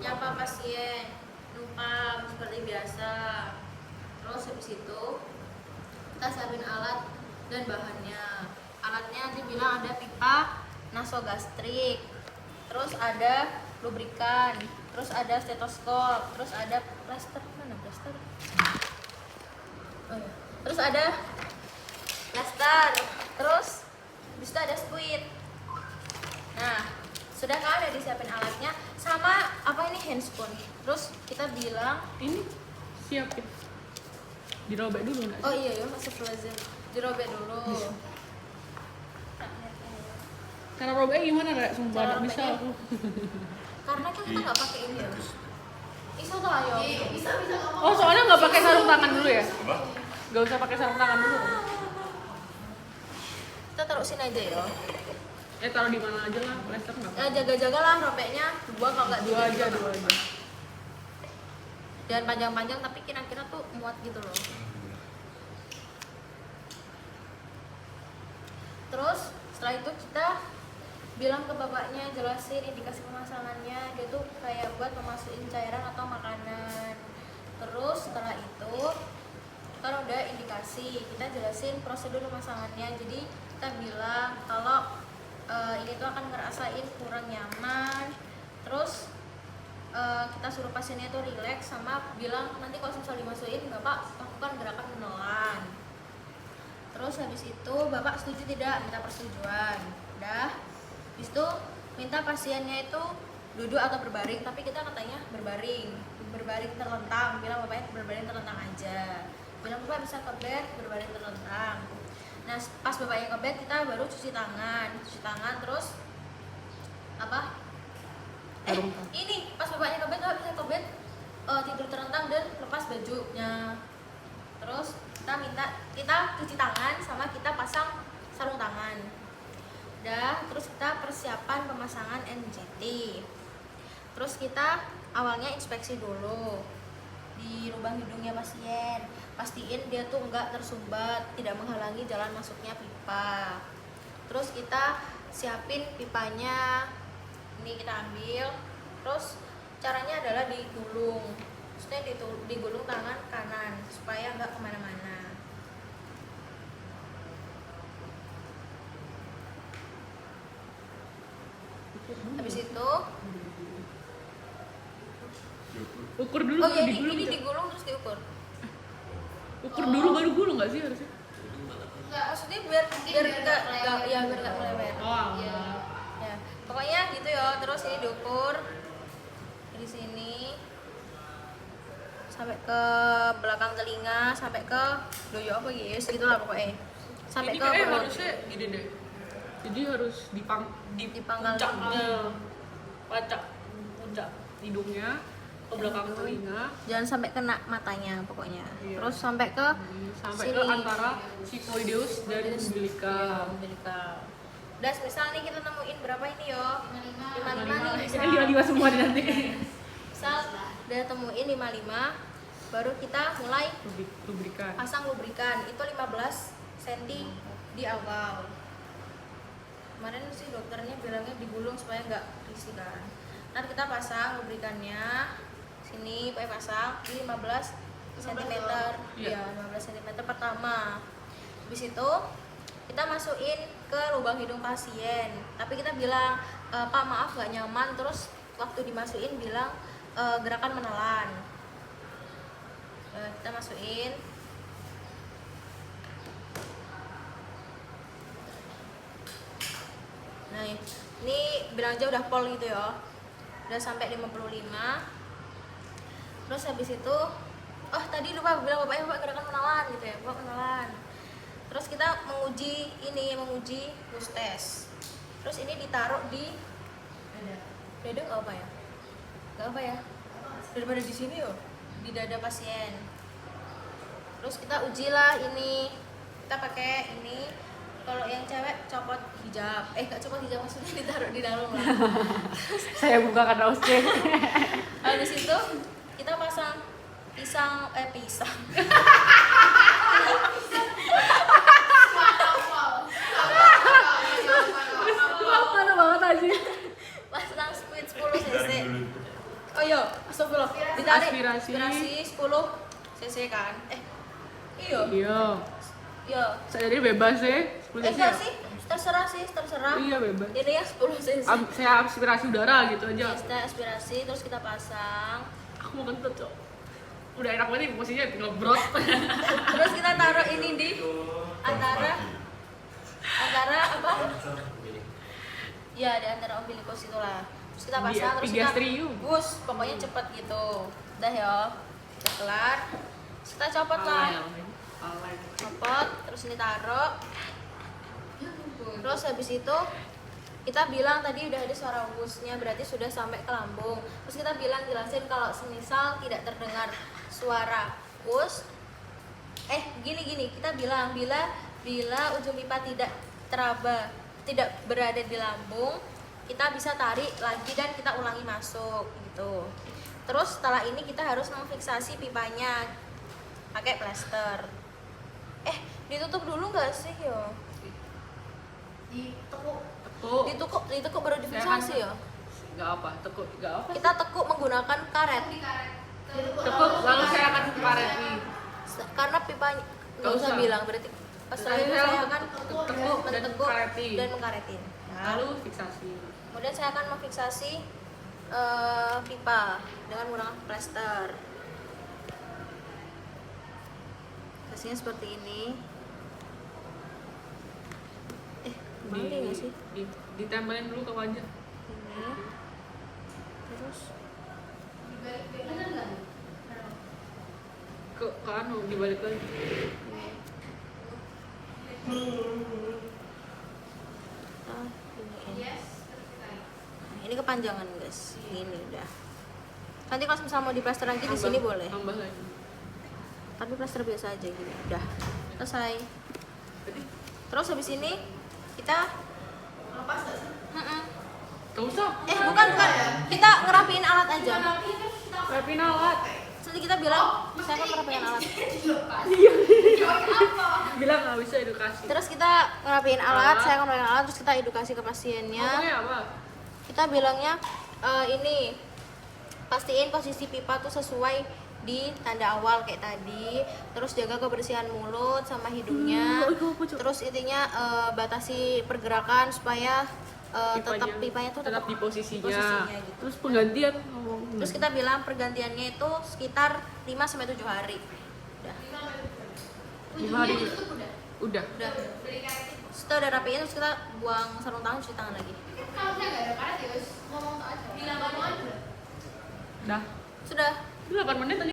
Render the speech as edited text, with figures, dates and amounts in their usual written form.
nyapa pasien, numpang seperti biasa. Terus habis itu kita siapin alat dan bahannya. Alatnya nanti bilang ada pipa nasogastrik, terus ada lubrikan, terus ada stetoskop, terus ada plaster. Mana plaster? Oh, ya. Terus ada plaster, terus habis itu ada squid. Nah, sudah kan ada disiapin alatnya sama apa ini handscoon. Terus kita bilang Ini siapin. Dirobek dulu nggak? oh iya ya masuk lazim dirobek dulu. Cara robeknya gimana, Rek? Sumpah Cara nggak bisa robeknya? aku. Karena kan kita nggak pakai ini ya. Iso tuh ayo. Bisa ngomong. Oh, soalnya nggak pakai sarung tangan dulu ya? Apa? Nggak usah pakai sarung tangan dulu. Kita taruh sini aja ya. Taruh di mana aja lah, plaster nggak apa-apa. Jaga-jaga lah robeknya dua kalau nggak Dua tiga aja, juga dua nggak aja. apa-apa. Jangan panjang-panjang tapi kira-kira tuh muat gitu loh. Terus setelah itu kita bilang ke bapaknya, jelasin indikasi pemasangannya. Dia tuh kayak buat memasukin cairan atau makanan. Terus setelah itu kan udah indikasi, kita jelasin prosedur pemasangannya. Jadi kita bilang kalau ini tuh akan ngerasain kurang nyaman. Terus kita suruh pasiennya tuh rileks, sama bilang nanti kalau misal dimasukin bapak lakukan gerakan menelan. Terus habis itu bapak setuju tidak, minta persetujuan. Udah habis itu minta pasiennya itu duduk atau berbaring, tapi kita katanya berbaring terlentang. Bilang bapaknya berbaring terlentang aja, bilang bapak bisa ke bed berbaring terlentang. Nah pas bapaknya ke bed kita baru cuci tangan terus apa ini pas bapaknya ke bed bapak bisa ke bed tidur terlentang dan lepas bajunya. Terus kita cuci tangan sama kita pasang sarung tangan. Terus kita persiapan pemasangan NGT. Terus kita awalnya inspeksi dulu di lubang hidungnya pasien, pastiin dia tuh enggak tersumbat, tidak menghalangi jalan masuknya pipa. Terus kita siapin pipanya, ini kita ambil. Terus caranya adalah digulung, maksudnya digulung tangan kanan supaya enggak kemana-mana. Habis itu Ukur dulu oh baru ya digulung. ini Cak. digulung terus diukur. Ukur dulu baru gulung nggak sih harusnya? Enggak, maksudnya biar enggak ya biar enggak melebar. Oh, Ya. Ya. Pokoknya gitu ya. Terus ini diukur di sini sampai ke belakang telinga, sampai ke doyo apa guys, gitulah pokoknya. Sampai ini ke kayak perut. harusnya gini deh. Jadi harus Dipangkal puncaknya, puncak hidungnya ke belakang telinga, Jangan sampai kena matanya pokoknya. Iya. Terus sampai ke sampai sini. ke antara sifoideus dan Iya, umbilical. umbilical. Udah, misal nih kita nemuin berapa ini yo? 55 nih misal. Ini 55 semua nih nanti. Misal udah temuin 55, baru kita mulai Lubrikan. pasang lubrikan. Itu 15 cm di awal. Kemarin sih dokternya bilangnya digulung supaya nggak risih kan. Ntar kita pasang lubrikannya sini, pakai pasang di 15 cm. Iya. Ya, 15 cm pertama. Habis itu kita masukin ke lubang hidung pasien. Tapi kita bilang, Pak maaf nggak nyaman. Terus waktu dimasukin bilang gerakan menelan. Kita masukin. Nah ini bilang aja udah pol gitu ya, udah sampai 55. Terus habis itu tadi lupa bilang bapaknya, bapak gerakan menelan gitu ya, bapak menelan. Terus kita menguji push test. Terus ini ditaruh di dada nggak apa ya, nggak apa ya, daripada di sini yo, di dada pasien. Terus kita ujilah ini, kita pakai ini. Kalau yang cewek copot hijab, nggak copot hijab, maksudnya ditaruh di dalam lah. Saya bukakan kaosnya. Habis itu kita pasang pisang. Mana banget aja. Pasang squid 10 cc. Oh iya, astagfirullah. Ditarik. Aspirasi. 10 cc kan? Iya. Iya. Iya. Saya jadi bebas ya. 10 cc. Enggak sih, terserah. Iya bebas. Ini ya 10 cc. Saya aspirasi udara gitu aja. Kita aspirasi, terus kita pasang. Aku mau kentut cok. Udah enak banget nih posisinya tinggal brot. Terus kita taruh ini di antara apa? Ya di antara umbilikus itulah. Terus kita pasang, terus kita bus, pokoknya cepet gitu. Udah ya, udah kelar. Terus kita copot lah. Copot, terus ini taruh. Terus habis itu kita bilang tadi udah ada suara wusnya, berarti sudah sampai ke lambung. Terus kita bilang jelasin kalau semisal tidak terdengar suara wus, gini kita bilang bila ujung pipa tidak berada di lambung, kita bisa tarik lagi dan kita ulangi masuk gitu. Terus setelah ini kita harus memfiksasi pipanya pakai plester. Ditutup dulu nggak sih yo? Ditekuk baru difiksasi ya? Nggak apa, tekuk nggak apa. Kita tekuk menggunakan karet. Tekuk lalu saya akan karet nih. Karena pipanya nggak usah bilang, berarti setelah itu saya akan mentekuk dan mengkaretin. Lalu fiksasi. Kemudian saya akan memfiksasi pipa dengan menggunakan plester. Fiksasinya seperti ini. Kembali nggak sih? Ditempelin dulu ke wajah. Ini. Terus Ke anu dibalik lagi. Ini kepanjangan guys, ini udah. Nanti kalau misalnya mau diplaster lagi di sini boleh. Tambah lagi. Tapi plaster biasa aja gini, udah selesai. Terus habis ini kita lepas nggak sih? Gak usah. Bukan. Kita ngerapiin alat aja. Rapin alat. Nanti kita bilang, saya akan ngerapiin alat. Bilang nggak bisa edukasi. Terus kita ngerapiin alat, saya akan ngerapiin alat, terus kita edukasi ke pasiennya. Ngomongnya apa? Kita bilangnya ini pastiin posisi pipa tuh sesuai di tanda awal kayak tadi, terus jaga kebersihan mulut sama hidungnya, terus intinya batasi pergerakan supaya tetap pipanya tuh tetap di posisinya gitu. Terus penggantian Terus kita bilang pergantiannya itu sekitar 5-7 hari. Udah. 5 hari udah. Setelah udah rapiin, terus kita buang sarung tangan, cuci tangan lagi. Kalau saya nggak ada karet ya, ngomong aja. Bilang ngomong aja. Dah. Sudah. 8 menit tadi.